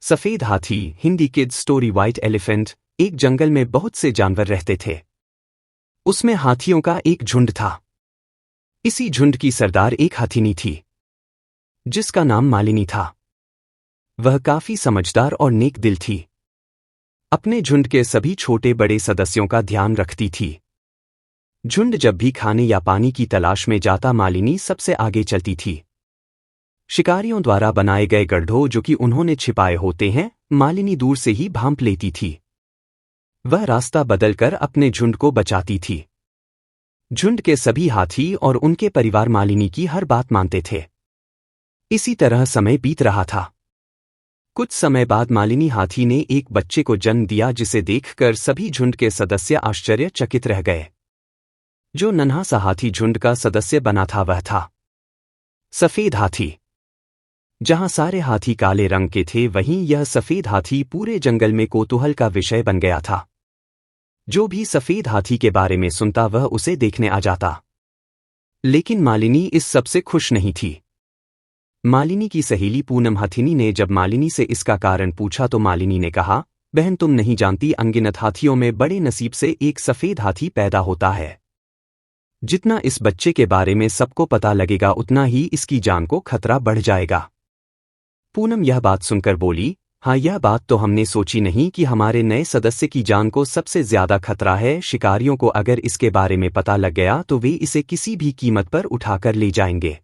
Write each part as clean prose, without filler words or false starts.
सफेद हाथी, Hindi kids story. White elephant. एक जंगल में बहुत से जानवर रहते थे। उसमें हाथियों का एक झुंड था। इसी झुंड की सरदार एक हाथीनी थी, जिसका नाम मालिनी था। वह काफी समझदार और नेक दिल थी। अपने झुंड के सभी छोटे बड़े सदस्यों का ध्यान रखती थी। झुंड जब भी खाने या पानी की तलाश में जाता, मालिनी सबसे आगे चलती थी। शिकारियों द्वारा बनाए गए गड्ढों जो कि उन्होंने छिपाए होते हैं, मालिनी दूर से ही भांप लेती थी। वह रास्ता बदलकर अपने झुंड को बचाती थी। झुंड के सभी हाथी और उनके परिवार मालिनी की हर बात मानते थे। इसी तरह समय बीत रहा था। कुछ समय बाद मालिनी हाथी ने एक बच्चे को जन्म दिया, जिसे देखकर सभी झुंड के सदस्य आश्चर्यचकित रह गए। जो नन्हा सा हाथी झुंड का सदस्य बना था, वह था सफेद हाथी। जहां सारे हाथी काले रंग के थे, वहीं यह सफेद हाथी पूरे जंगल में कौतूहल का विषय बन गया था। जो भी सफेद हाथी के बारे में सुनता, वह उसे देखने आ जाता। लेकिन मालिनी इस सबसे खुश नहीं थी। मालिनी की सहेली पूनम हाथीनी ने जब मालिनी से इसका कारण पूछा तो मालिनी ने कहा, बहन, तुम नहीं जानती, अनगिनत हाथियों में बड़े नसीब से एक सफेद हाथी पैदा होता है। जितना इस बच्चे के बारे में सबको पता लगेगा, उतना ही इसकी जान को खतरा बढ़ जाएगा। पूनम यह बात सुनकर बोली, हाँ, यह बात तो हमने सोची नहीं कि हमारे नए सदस्य की जान को सबसे ज्यादा खतरा है। शिकारियों को अगर इसके बारे में पता लग गया तो वे इसे किसी भी कीमत पर उठाकर ले जाएंगे।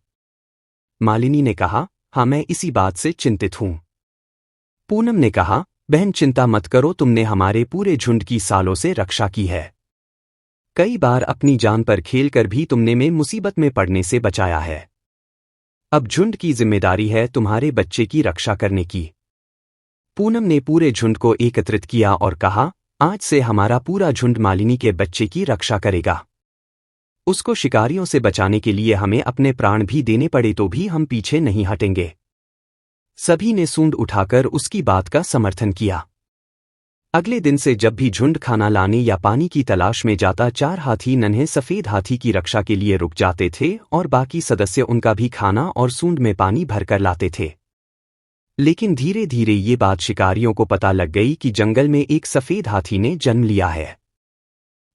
मालिनी ने कहा, हाँ, मैं इसी बात से चिंतित हूं। पूनम ने कहा, बहन, चिंता मत करो, तुमने हमारे पूरे झुंड की सालों से रक्षा की है। कई बार अपनी जान पर खेलकर भी तुमने में मुसीबत में पड़ने से बचाया है। अब झुंड की जिम्मेदारी है तुम्हारे बच्चे की रक्षा करने की। पूनम ने पूरे झुंड को एकत्रित किया और कहा, आज से हमारा पूरा झुंड मालिनी के बच्चे की रक्षा करेगा। उसको शिकारियों से बचाने के लिए हमें अपने प्राण भी देने पड़े तो भी हम पीछे नहीं हटेंगे। सभी ने सूंड उठाकर उसकी बात का समर्थन किया। अगले दिन से जब भी झुंड खाना लाने या पानी की तलाश में जाता, 4 हाथी नन्हे सफेद हाथी की रक्षा के लिए रुक जाते थे और बाकी सदस्य उनका भी खाना और सूंड में पानी भरकर लाते थे। लेकिन धीरे धीरे ये बात शिकारियों को पता लग गई कि जंगल में एक सफेद हाथी ने जन्म लिया है।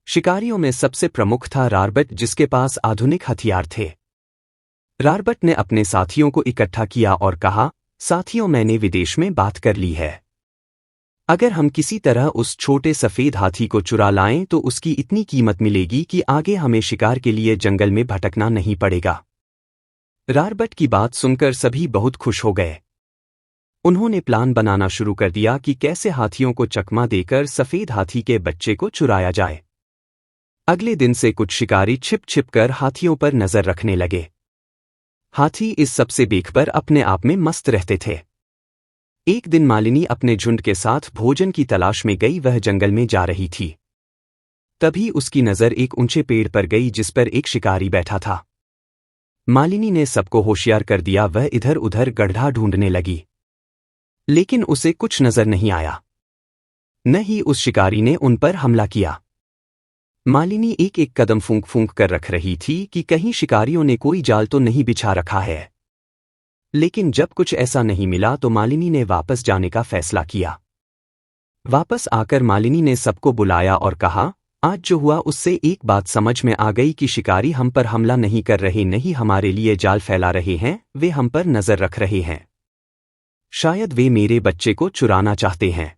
शिकारियों में सबसे प्रमुख था रारबट, जिसके पास आधुनिक हथियार थे। रारबट ने अपने साथियों को इकट्ठा किया और कहा, साथियों, मैंने विदेश में बात कर ली है। अगर हम किसी तरह उस छोटे सफेद हाथी को चुरा लाएं तो उसकी इतनी कीमत मिलेगी कि आगे हमें शिकार के लिए जंगल में भटकना नहीं पड़ेगा। रारबट की बात सुनकर सभी बहुत खुश हो गए। उन्होंने प्लान बनाना शुरू कर दिया कि कैसे हाथियों को चकमा देकर सफेद हाथी के बच्चे को चुराया जाए। अगले दिन से कुछ शिकारी छिप छिप कर हाथियों पर नजर रखने लगे। हाथी इस सबसे देखकर अपने आप में मस्त रहते थे। एक दिन मालिनी अपने झुंड के साथ भोजन की तलाश में गई। वह जंगल में जा रही थी। तभी उसकी नजर एक ऊंचे पेड़ पर गई, जिस पर एक शिकारी बैठा था। मालिनी ने सबको होशियार कर दिया। वह इधर उधर गड्ढा ढूंढने लगी, लेकिन उसे कुछ नजर नहीं आया। न ही उस शिकारी ने उन पर हमला किया। मालिनी एक एक कदम फूंक फूंक कर रख रही थी कि कहीं शिकारियों ने कोई जाल तो नहीं बिछा रखा है। लेकिन जब कुछ ऐसा नहीं मिला तो मालिनी ने वापस जाने का फैसला किया। वापस आकर मालिनी ने सबको बुलाया और कहा, आज जो हुआ उससे एक बात समझ में आ गई कि शिकारी हम पर हमला नहीं कर रहे, नहीं हमारे लिए जाल फैला रहे हैं। वे हम पर नजर रख रहे हैं। शायद वे मेरे बच्चे को चुराना चाहते हैं।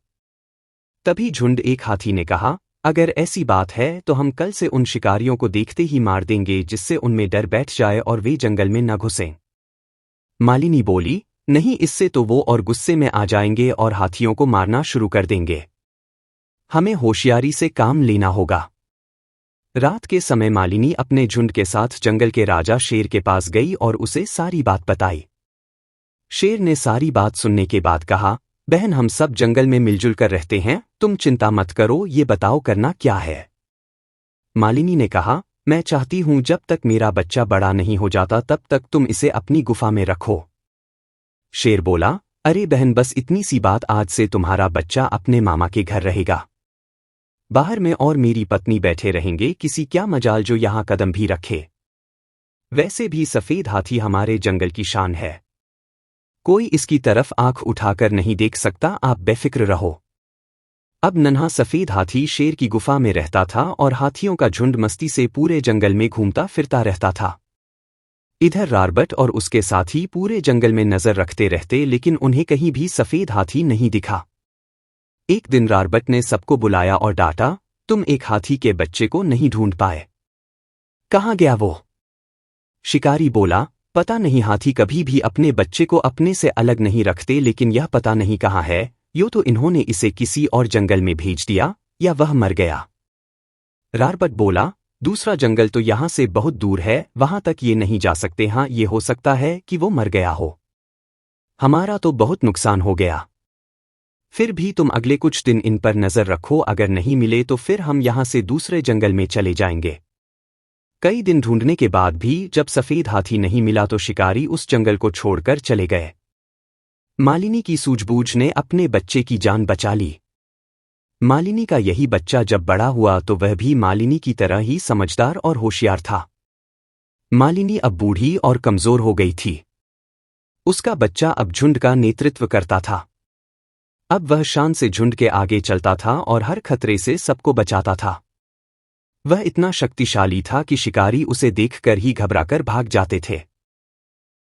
तभी झुंड एक हाथी ने कहा, अगर ऐसी बात है तो हम कल से उन शिकारियों को देखते ही मार देंगे, जिससे उनमें डर बैठ जाए और वे जंगल में न घुसें। मालिनी बोली, नहीं, इससे तो वो और गुस्से में आ जाएंगे और हाथियों को मारना शुरू कर देंगे। हमें होशियारी से काम लेना होगा। रात के समय मालिनी अपने झुंड के साथ जंगल के राजा शेर के पास गई और उसे सारी बात बताई। शेर ने सारी बात सुनने के बाद कहा, बहन, हम सब जंगल में मिलजुल कर रहते हैं, तुम चिंता मत करो, ये बताओ करना क्या है। मालिनी ने कहा, मैं चाहती हूं जब तक मेरा बच्चा बड़ा नहीं हो जाता तब तक तुम इसे अपनी गुफा में रखो। शेर बोला, अरे बहन, बस इतनी सी बात, आज से तुम्हारा बच्चा अपने मामा के घर रहेगा। बाहर में और मेरी पत्नी बैठे रहेंगे, किसी क्या मजाल जो यहां कदम भी रखे। वैसे भी सफेद हाथी हमारे जंगल की शान है। कोई इसकी तरफ आंख उठाकर नहीं देख सकता, आप बेफिक्र रहो। अब नन्हा सफेद हाथी शेर की गुफा में रहता था और हाथियों का झुंड मस्ती से पूरे जंगल में घूमता फिरता रहता था। इधर रॉबर्ट और उसके साथी पूरे जंगल में नजर रखते रहते, लेकिन उन्हें कहीं भी सफेद हाथी नहीं दिखा। एक दिन रॉबर्ट ने सबको बुलाया और डांटा, तुम एक हाथी के बच्चे को नहीं ढूंढ पाए, कहाँ गया वो? शिकारी बोला, पता नहीं, हाथी कभी भी अपने बच्चे को अपने से अलग नहीं रखते, लेकिन यह पता नहीं कहाँ है, यो तो इन्होंने इसे किसी और जंगल में भेज दिया या वह मर गया। रॉबर्ट बोला, दूसरा जंगल तो यहाँ से बहुत दूर है, वहां तक ये नहीं जा सकते। हाँ, ये हो सकता है कि वो मर गया हो। हमारा तो बहुत नुकसान हो गया। फिर भी तुम अगले कुछ दिन इन पर नजर रखो, अगर नहीं मिले तो फिर हम यहाँ से दूसरे जंगल में चले जाएंगे। कई दिन ढूंढने के बाद भी जब सफेद हाथी नहीं मिला तो शिकारी उस जंगल को छोड़कर चले गए। मालिनी की सूझबूझ ने अपने बच्चे की जान बचा ली। मालिनी का यही बच्चा जब बड़ा हुआ तो वह भी मालिनी की तरह ही समझदार और होशियार था। मालिनी अब बूढ़ी और कमजोर हो गई थी। उसका बच्चा अब झुंड का नेतृत्व करता था। अब वह शान से झुंड के आगे चलता था और हर खतरे से सबको बचाता था। वह इतना शक्तिशाली था कि शिकारी उसे देखकर ही घबराकर भाग जाते थे।